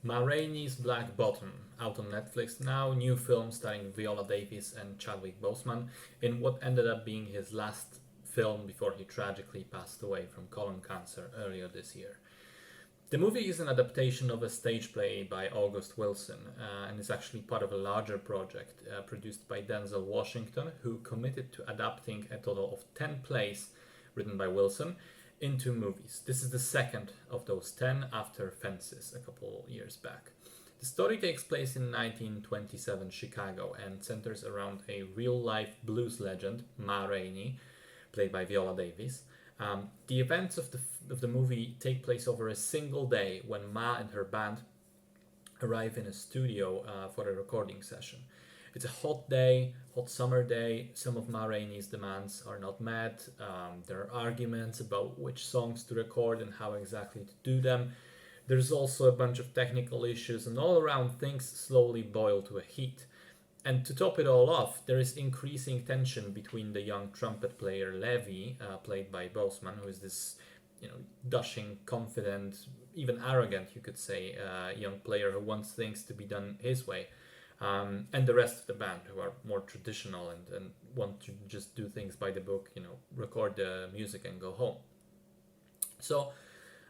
Ma Rainey's Black Bottom, out on Netflix now, new film starring Viola Davis and Chadwick Boseman in what ended up being his last film before he tragically passed away from colon cancer earlier this year. The movie is an adaptation of a stage play by August Wilson and is actually part of a larger project produced by Denzel Washington, who committed to adapting a total of 10 plays written by Wilson into movies. This is the second of those 10 after Fences a couple years back. The story takes place in 1927 Chicago and centers around a real-life blues legend, Ma Rainey, played by Viola Davis. The events of the movie take place over a single day when Ma and her band arrive in a studio for a recording session. It's a hot day, hot summer day. Some of Ma Rainey's demands are not met. There are arguments about which songs to record and how exactly to do them. There's also a bunch of technical issues, and all around things slowly boil to a heat. And to top it all off, there is increasing tension between the young trumpet player Levy, played by Boseman, who is this, gushing, confident, even arrogant, you could say, young player who wants things to be done his way, and the rest of the band, who are more traditional and want to just do things by the book, record the music and go home. So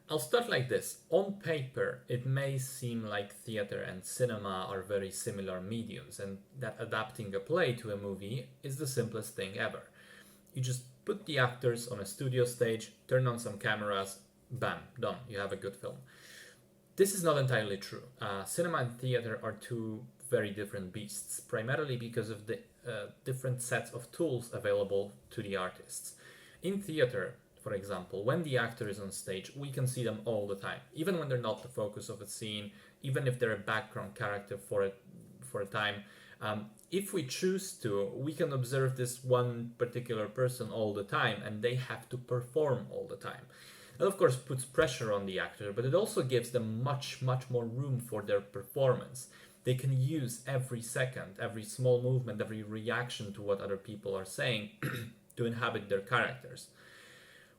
I'll start like this. On paper, it may seem like theater and cinema are very similar mediums, and that adapting a play to a movie is the simplest thing ever. You just put the actors on a studio stage, turn on some cameras, bam, done. You have a good film. This is not entirely true. Cinema and theater are two very different beasts, primarily because of the different sets of tools available to the artists. In theater, for example, when the actor is on stage, we can see them all the time, even when they're not the focus of a scene, even if they're a background character for a time. If we choose to, we can observe this one particular person all the time, and they have to perform all the time. That, of course, puts pressure on the actor, but it also gives them much, much more room for their performance. They can use every second, every small movement, every reaction to what other people are saying to inhabit their characters.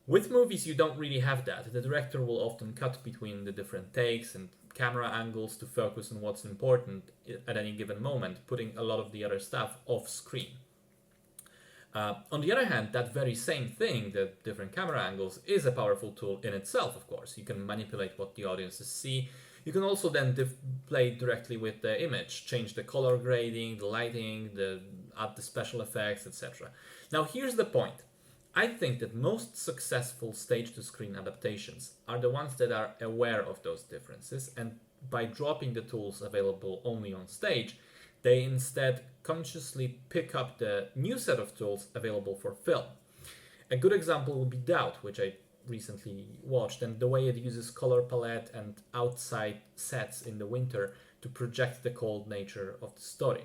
With movies, you don't really have that. The director will often cut between the different takes and camera angles to focus on what's important at any given moment, putting a lot of the other stuff off screen. On the other hand, that very same thing, the different camera angles, is a powerful tool in itself, of course. You can manipulate what the audiences see. You can also then play directly with the image, change the color grading, the lighting, add the special effects, etc. Now, here's the point. I think that most successful stage-to-screen adaptations are the ones that are aware of those differences, and by dropping the tools available only on stage, they instead consciously pick up the new set of tools available for film. A good example would be Doubt, which I recently watched, and the way it uses color palette and outside sets in the winter to project the cold nature of the story.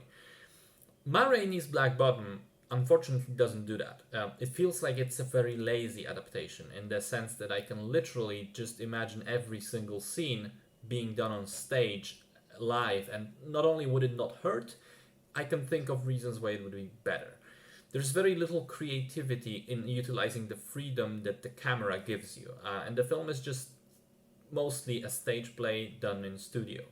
Ma Rainey's Black Bottom unfortunately doesn't do that. It feels like it's a very lazy adaptation in the sense that I can literally just imagine every single scene being done on stage live, and not only would it not hurt, I can think of reasons why it would be better. There's very little creativity in utilizing the freedom that the camera gives you, and the film is just mostly a stage play done in studio.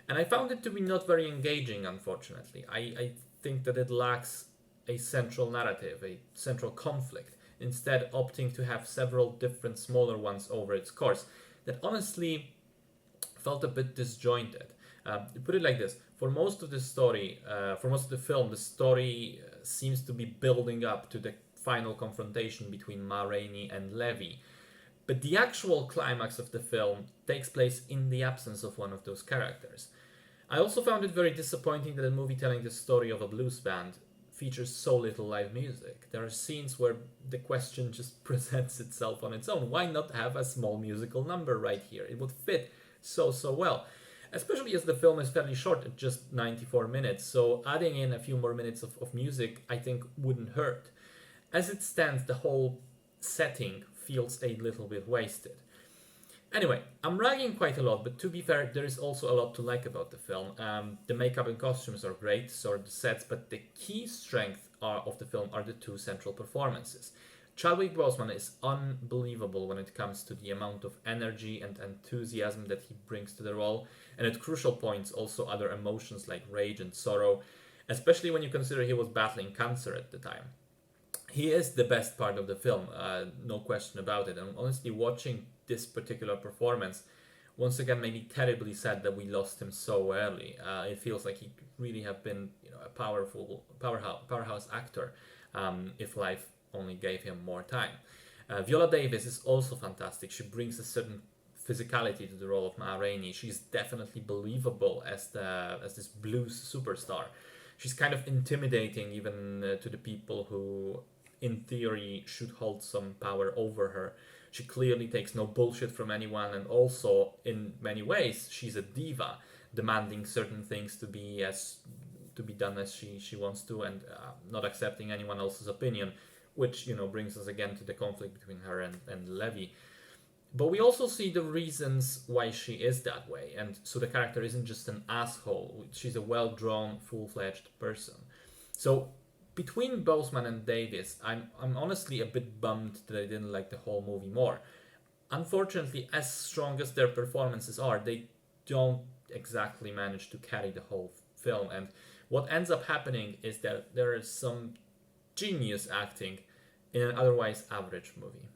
And I found it to be not very engaging, unfortunately. I think that it lacks a central narrative, a central conflict, instead opting to have several different smaller ones over its course that honestly felt a bit disjointed. Put it like this: for most of the story, for most of the film, the story seems to be building up to the final confrontation between Ma Rainey and Levy, but the actual climax of the film takes place in the absence of one of those characters. I also found it very disappointing that a movie telling the story of a blues band features so little live music. There are scenes where the question just presents itself on its own. Why not have a small musical number right here? It would fit so well. Especially as the film is fairly short at just 94 minutes, so adding in a few more minutes of music I think wouldn't hurt. As it stands, the whole setting feels a little bit wasted. Anyway, I'm ragging quite a lot, but to be fair, there is also a lot to like about the film. The makeup and costumes are great, so are the sets, but the key strength of the film are the two central performances. Chadwick Boseman is unbelievable when it comes to the amount of energy and enthusiasm that he brings to the role, and at crucial points also other emotions like rage and sorrow, especially when you consider he was battling cancer at the time. He is the best part of the film, no question about it. And honestly, watching this particular performance once again made me terribly sad that we lost him so early. It feels like he could really have been, a powerful powerhouse actor if life only gave him more time. Viola Davis is also fantastic. She brings a certain physicality to the role of Ma Rainey. She's definitely believable as this blues superstar. She's kind of intimidating even to the people who, in theory, should hold some power over her. She clearly takes no bullshit from anyone, and also, in many ways, she's a diva, demanding certain things to be done as she wants to, and not accepting anyone else's opinion, which brings us again to the conflict between her and Levy. But we also see the reasons why she is that way, and so the character isn't just an asshole. She's a well-drawn, full-fledged person. So between Boseman and Davis, I'm honestly a bit bummed that I didn't like the whole movie more. Unfortunately, as strong as their performances are, they don't exactly manage to carry the whole film. And what ends up happening is that there is some genius acting in an otherwise average movie.